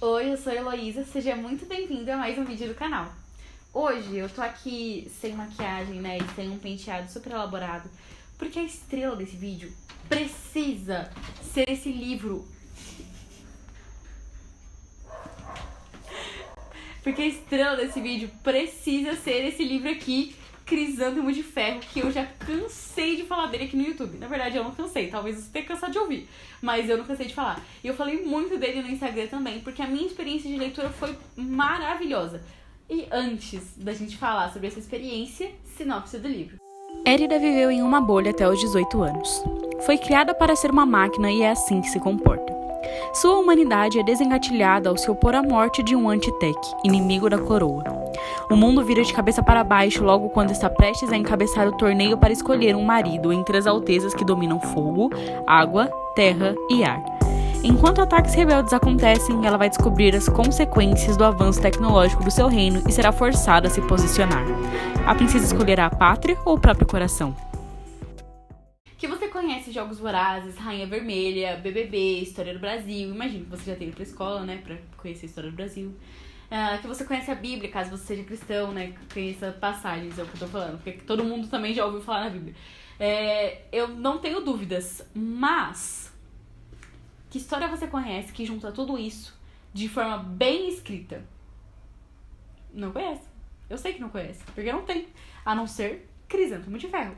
Oi, eu sou a Heloísa, seja muito bem-vindo a mais um vídeo do canal. Hoje eu tô aqui sem maquiagem, né, e sem um penteado super elaborado, porque a estrela desse vídeo precisa ser esse livro. Porque a estrela desse vídeo precisa ser esse livro aqui, Crisântemo de Ferro, que eu já cansei de falar dele aqui no YouTube. Na verdade, eu não cansei, talvez você tenha cansado de ouvir, mas eu não cansei de falar. E eu falei muito dele no Instagram também, porque a minha experiência de leitura foi maravilhosa. E antes da gente falar sobre essa experiência, sinopse do livro. Érida viveu em uma bolha até os 18 anos. Foi criada para ser uma máquina e é assim que se comporta. Sua humanidade é desengatilhada ao se opor à morte de um Antitech, inimigo da coroa. O mundo vira de cabeça para baixo logo quando está prestes a encabeçar o torneio para escolher um marido entre as altezas que dominam fogo, água, terra e ar. Enquanto ataques rebeldes acontecem, ela vai descobrir as consequências do avanço tecnológico do seu reino e será forçada a se posicionar. A princesa escolherá a pátria ou o próprio coração? Que você conhece Jogos Vorazes, Rainha Vermelha, BBB, História do Brasil. Imagino que você já tenha ido pra escola, né, pra conhecer a História do Brasil. Que você conhece a Bíblia, caso você seja cristão, né, conheça passagens, é o que eu tô falando, porque todo mundo também já ouviu falar na Bíblia. Eu não tenho dúvidas, mas que história você conhece que junta tudo isso de forma bem escrita? Não conhece. Eu sei que não conhece, porque não tem, a não ser Crisântemo de Ferro.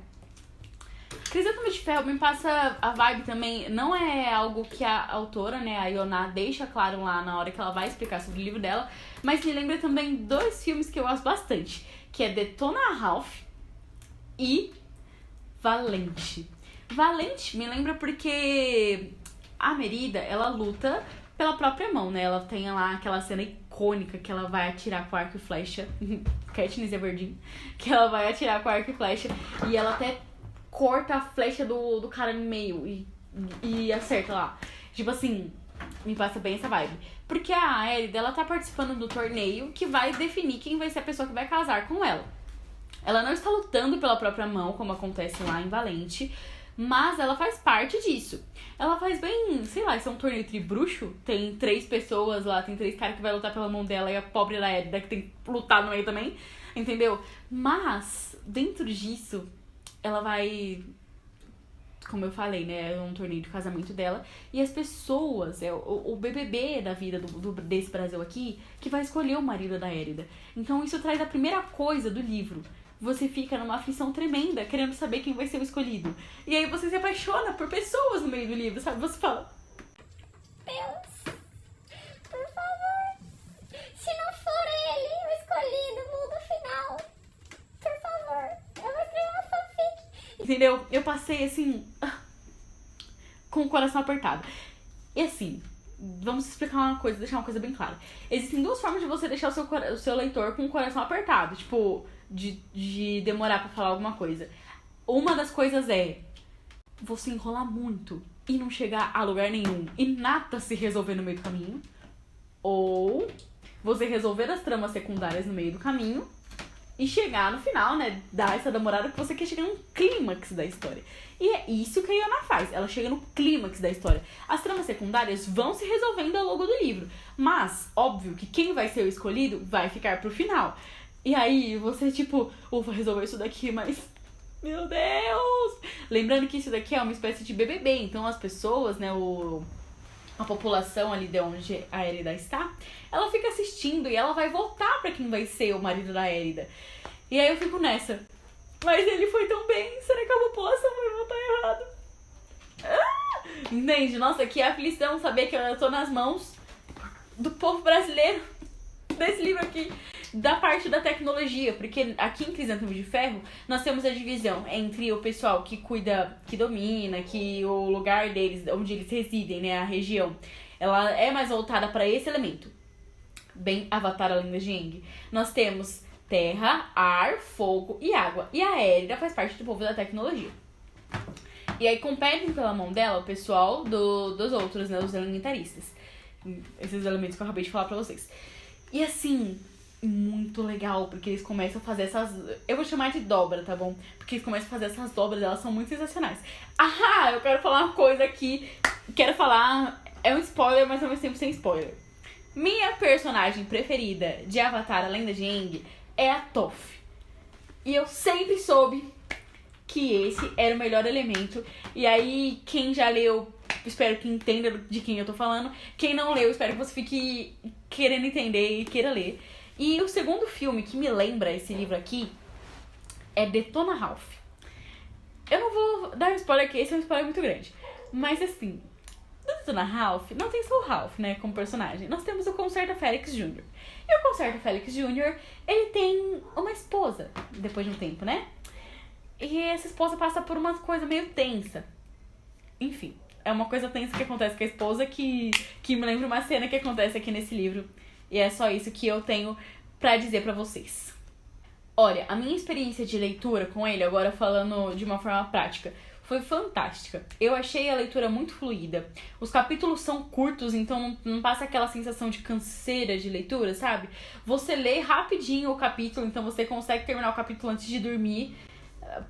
Crisântemo de Ferro me passa a vibe também, não é algo que a autora, né, a Ioná, deixa claro lá na hora que ela vai explicar sobre o livro dela, mas me lembra também dois filmes que eu gosto bastante, que é Detona Ralph e Valente. Valente me lembra porque a Merida, ela luta pela própria mão, né, ela tem lá aquela cena icônica que ela vai atirar com arco e flecha, Katniss Everdeen, que ela vai atirar com arco e flecha, e ela até corta a flecha do cara no meio e acerta lá. Tipo assim, me passa bem essa vibe. Porque a Érida, ela tá participando do torneio que vai definir quem vai ser a pessoa que vai casar com ela. Ela não está lutando pela própria mão, como acontece lá em Valente, mas ela faz parte disso. Ela faz bem, sei lá, isso é um torneio tribruxo, tem 3 pessoas lá, tem 3 caras que vai lutar pela mão dela e a pobre da Érida que tem que lutar no meio também, entendeu? Mas, dentro disso, ela vai, como eu falei, né, é um torneio de casamento dela, e as pessoas, o BBB da vida desse Brasil aqui, que vai escolher o marido da Érida. Então isso traz a primeira coisa do livro. Você fica numa aflição tremenda, querendo saber quem vai ser o escolhido. E aí você se apaixona por pessoas no meio do livro, sabe? Você fala, Deus, por favor, se não for ele o escolhido, muda o final. Por favor, eu vou escrever uma fanfic. entendeu? Eu passei assim, com o coração apertado. E assim, vamos explicar uma coisa, deixar uma coisa bem clara. Existem 2 formas de você deixar o seu leitor com o coração apertado, tipo, de demorar pra falar alguma coisa. Uma das coisas é você enrolar muito e não chegar a lugar nenhum e nada se resolver no meio do caminho. Ou você resolver as tramas secundárias no meio do caminho e chegar no final, né, dar essa demorada que você quer chegar no clímax da história. E é isso que a Ioná faz, ela chega no clímax da história. As tramas secundárias vão se resolvendo ao longo do livro, mas, óbvio que quem vai ser o escolhido vai ficar pro final. E aí você, tipo, vou resolver isso daqui, mas, meu Deus! Lembrando que isso daqui é uma espécie de BBB, então as pessoas, né, a população ali de onde a Érida está, ela fica assistindo e ela vai votar pra quem vai ser o marido da Érida. E aí eu fico nessa. Mas ele foi tão bem, será que a população vai votar errado? Entende? Nossa, que aflição saber que eu tô nas mãos do povo brasileiro, desse livro aqui, da parte da tecnologia, porque aqui em Crisântemo de Ferro nós temos a divisão entre o pessoal que cuida, que domina, que o lugar deles, onde eles residem, né, a região, ela é mais voltada para esse elemento, bem Avatar, a Lenda de Aang. Nós temos terra, ar, fogo e água, e a Érida faz parte do povo da tecnologia. E aí competem pela mão dela o pessoal dos outros, né, os elementaristas, esses elementos que eu acabei de falar pra vocês. E assim, muito legal, porque eles começam a fazer essas... Eu vou chamar de dobra, tá bom? Porque eles começam a fazer essas dobras, elas são muito sensacionais. Ah, eu quero falar uma coisa aqui. Quero falar... É um spoiler, mas ao mesmo tempo sem spoiler. Minha personagem preferida de Avatar, a Lenda de Aang, é a Toph. E eu sempre soube que esse era o melhor elemento. E aí, quem já leu, espero que entenda de quem eu tô falando. Quem não leu, espero que você fique querendo entender e queira ler. E o segundo filme que me lembra esse livro aqui é Detona Ralph. Eu não vou dar um spoiler aqui, esse é um spoiler muito grande. Mas assim, no Detona Ralph, não tem só o Ralph, né, como personagem. Nós temos o Concerta Félix Jr. E o Concerta Félix Jr., ele tem uma esposa, depois de um tempo, né? E essa esposa passa por uma coisa meio tensa. Enfim, é uma coisa tensa que acontece com a esposa que me lembra uma cena que acontece aqui nesse livro. E é só isso que eu tenho pra dizer pra vocês. Olha, a minha experiência de leitura com ele, agora falando de uma forma prática, foi fantástica. Eu achei a leitura muito fluida. Os capítulos são curtos, então não passa aquela sensação de canseira de leitura, sabe? Você lê rapidinho o capítulo, então você consegue terminar o capítulo antes de dormir.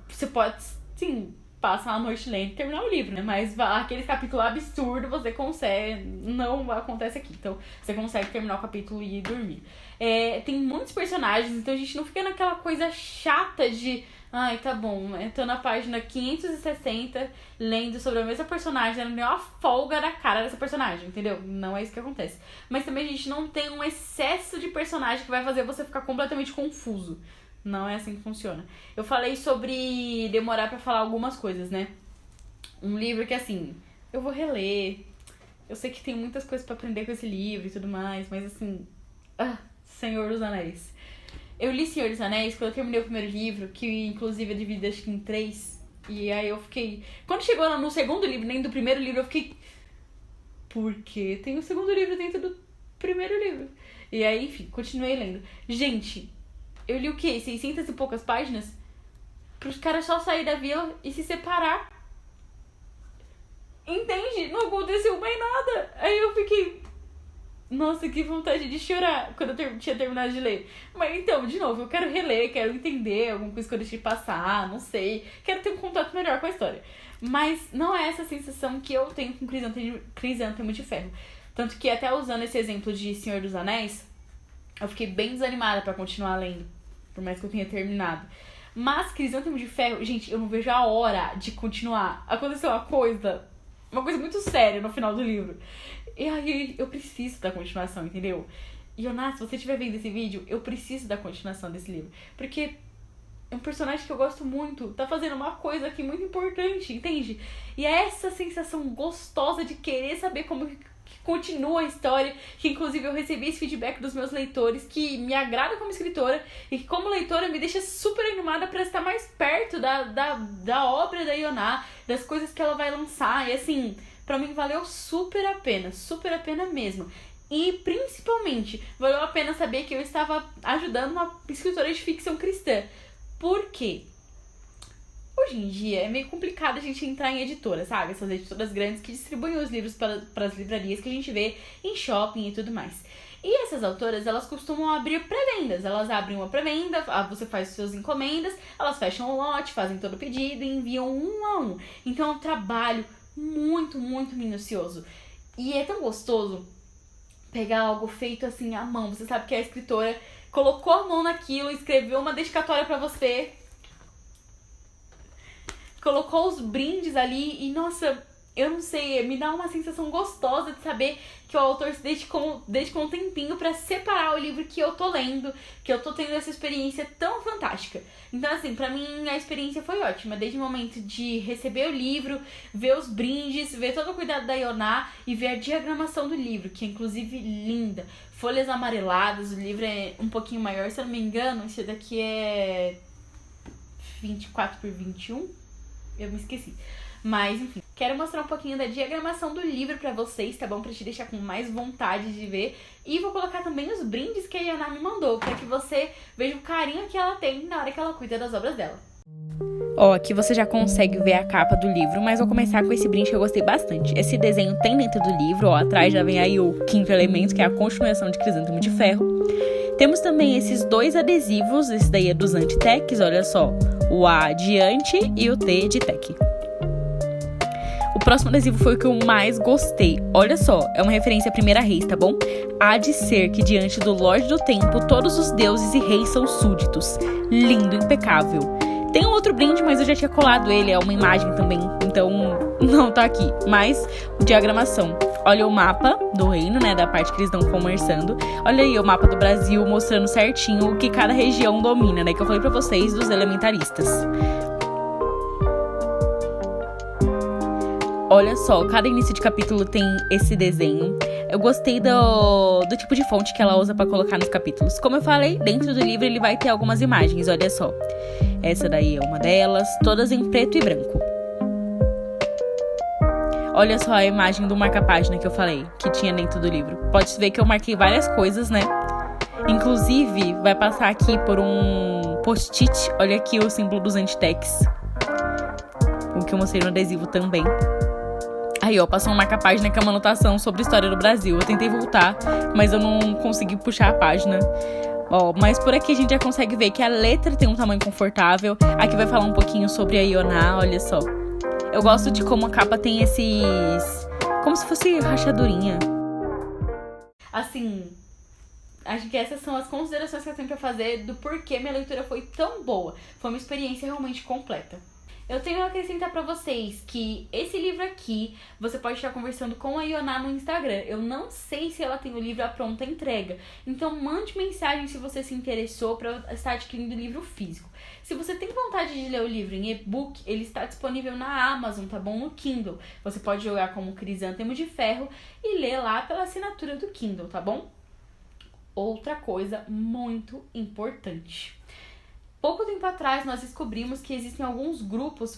Você pode, sim, passar a noite lendo e terminar o livro, né? Mas aquele capítulo absurdo você consegue, não acontece aqui. Então você consegue terminar o capítulo e ir dormir. Tem muitos personagens, então a gente não fica naquela coisa chata de... Ai, tá bom, eu tô na página 560 lendo sobre a mesma personagem, não deu uma folga na cara dessa personagem, entendeu? Não é isso que acontece. Mas também a gente não tem um excesso de personagem que vai fazer você ficar completamente confuso. Não é assim que funciona. Eu falei sobre demorar pra falar algumas coisas, né? Um livro que, assim, eu vou reler. Eu sei que tem muitas coisas pra aprender com esse livro e tudo mais, mas, assim... Senhor dos Anéis. Eu li Senhor dos Anéis quando eu terminei o primeiro livro, que inclusive é dividido acho que em 3. E aí eu fiquei... Quando chegou no segundo livro, nem do primeiro livro, eu fiquei... Por que tem o segundo livro dentro do primeiro livro? E aí, enfim, continuei lendo. Gente, eu li o quê? 600 e poucas páginas? Pros caras só sair da vila e se separar. Entende? Não aconteceu mais nada. Aí eu fiquei... Nossa, que vontade de chorar quando eu tinha terminado de ler. Mas então, de novo, eu quero reler, quero entender alguma coisa que eu deixei passar, não sei. Quero ter um contato melhor com a história. Mas não é essa sensação que eu tenho com Crisântemo de Ferro. Tanto que até usando esse exemplo de Senhor dos Anéis, eu fiquei bem desanimada pra continuar lendo. Por mais que eu tenha terminado. Mas Crisântemo de Ferro, gente, eu não vejo a hora de continuar. Aconteceu uma coisa muito séria no final do livro. E aí eu preciso da continuação, entendeu? E Yoná, se você estiver vendo esse vídeo, eu preciso da continuação desse livro. Porque é um personagem que eu gosto muito, tá fazendo uma coisa aqui muito importante, entende? E é essa sensação gostosa de querer saber como que continua a história, que inclusive eu recebi esse feedback dos meus leitores, que me agrada como escritora e que como leitora me deixa super animada pra estar mais perto da obra da Yoná, das coisas que ela vai lançar. E assim, pra mim valeu super a pena mesmo. E principalmente, valeu a pena saber que eu estava ajudando uma escritora de ficção cristã. Por quê? Hoje em dia é meio complicado a gente entrar em editoras, sabe? Essas editoras grandes que distribuem os livros para as livrarias que a gente vê em shopping e tudo mais. E essas autoras, elas costumam abrir pré-vendas. Elas abrem uma pré-venda, você faz suas encomendas, elas fecham o lote, fazem todo o pedido e enviam um a um. Então é um trabalho muito, muito minucioso. E é tão gostoso pegar algo feito assim à mão. Você sabe que a escritora colocou a mão naquilo, escreveu uma dedicatória pra você, colocou os brindes ali e, nossa, eu não sei, me dá uma sensação gostosa de saber que o autor se dedicou um tempinho pra separar o livro que eu tô lendo, que eu tô tendo essa experiência tão fantástica. Então, assim, pra mim a experiência foi ótima, desde o momento de receber o livro, ver os brindes, ver todo o cuidado da Yoná e ver a diagramação do livro, que é inclusive linda. Folhas amareladas, o livro é um pouquinho maior, se eu não me engano, esse daqui é 24 por 21, eu me esqueci. Mas, enfim, quero mostrar um pouquinho da diagramação do livro pra vocês, tá bom? Pra te deixar com mais vontade de ver. E vou colocar também os brindes que a Yoná me mandou, pra que você veja o carinho que ela tem na hora que ela cuida das obras dela. Aqui você já consegue ver a capa do livro, mas vou começar com esse brinde que eu gostei bastante. Esse desenho tem dentro do livro, atrás já vem aí o quinto elemento, que é a continuação de Crisântemo de Ferro. Temos também esses 2 adesivos, esse daí é dos Antitecs, olha só, o A de Anti e o T de Tec. O O próximo adesivo foi o que eu mais gostei. Olha só, é uma referência à Primeira Reis, tá bom? Há de ser que diante do Lorde do Tempo, todos os deuses e reis são súditos. Lindo, impecável. Tem um outro brinde, mas eu já tinha colado ele, é uma imagem também, então não tá aqui. Mas, diagramação. Olha o mapa do reino, né, da parte que eles estão conversando. Olha aí o mapa do Brasil mostrando certinho o que cada região domina, né, que eu falei pra vocês dos elementaristas. Olha só, cada início de capítulo tem esse desenho. Eu gostei do tipo de fonte que ela usa pra colocar nos capítulos. Como eu falei, dentro do livro ele vai ter algumas imagens, olha só. Essa daí é uma delas, todas em preto e branco. Olha só a imagem do marca-página que eu falei, que tinha dentro do livro. Pode ver que eu marquei várias coisas, né? Inclusive, vai passar aqui por um post-it. Olha aqui o símbolo dos Antitecs. O que eu mostrei no adesivo também. Aí, ó, passou um marca-página que é uma anotação sobre a história do Brasil. Eu tentei voltar, mas eu não consegui puxar a página. Ó, mas por aqui a gente já consegue ver que a letra tem um tamanho confortável. Aqui vai falar um pouquinho sobre a Ioná, olha só. Eu gosto de como a capa tem esses... como se fosse rachadurinha. Assim, acho que essas são as considerações que eu tenho pra fazer do porquê minha leitura foi tão boa. Foi uma experiência realmente completa. Eu tenho a acrescentar pra vocês que esse livro aqui, você pode estar conversando com a Ioná no Instagram. Eu não sei se ela tem o livro à pronta entrega. Então mande mensagem se você se interessou para estar adquirindo o livro físico. Se você tem vontade de ler o livro em e-book, ele está disponível na Amazon, tá bom? No Kindle. Você pode jogar como Crisântemo de Ferro e ler lá pela assinatura do Kindle, tá bom? Outra coisa muito importante. Pouco tempo atrás nós descobrimos que existem alguns grupos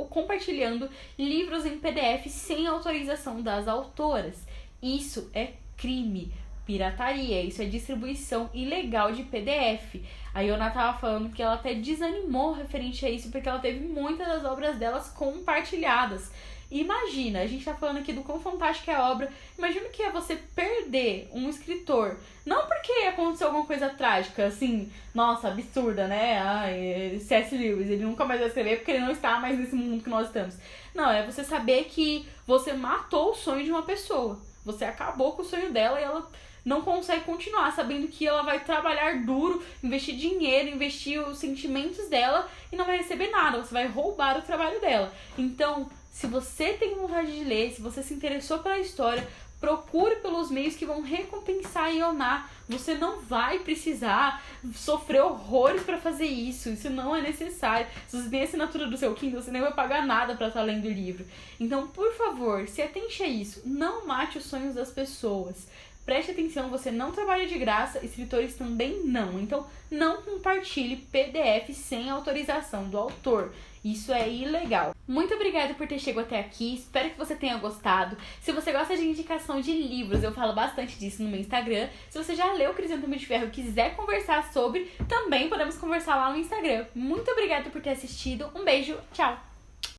compartilhando livros em PDF sem autorização das autoras. Isso é crime, pirataria, isso é distribuição ilegal de PDF. A Ioná tava falando que ela até desanimou referente a isso porque ela teve muitas das obras delas compartilhadas. Imagina, a gente tá falando aqui do quão fantástica é a obra. Imagina o que é você perder um escritor. Não porque aconteceu alguma coisa trágica, assim, nossa, absurda, né? Ai, C.S. Lewis, ele nunca mais vai escrever porque ele não está mais nesse mundo que nós estamos. Não, é você saber que você matou o sonho de uma pessoa. Você acabou com o sonho dela e ela não consegue continuar, sabendo que ela vai trabalhar duro, investir dinheiro, investir os sentimentos dela e não vai receber nada. Você vai roubar o trabalho dela. Então, se você tem vontade de ler, se você se interessou pela história, procure pelos meios que vão recompensar a Ioná. Você não vai precisar sofrer horrores para fazer isso. Isso não é necessário. Se você tem a assinatura do seu Kindle, você nem vai pagar nada para estar lendo o livro. Então, por favor, se atente a isso. Não mate os sonhos das pessoas. Preste atenção, você não trabalha de graça, escritores também não. Então, não compartilhe PDF sem autorização do autor. Isso é ilegal. Muito obrigada por ter chegado até aqui. Espero que você tenha gostado. Se você gosta de indicação de livros, eu falo bastante disso no meu Instagram. Se você já leu Crisântemo de Ferro e quiser conversar sobre, também podemos conversar lá no Instagram. Muito obrigada por ter assistido. Um beijo, tchau!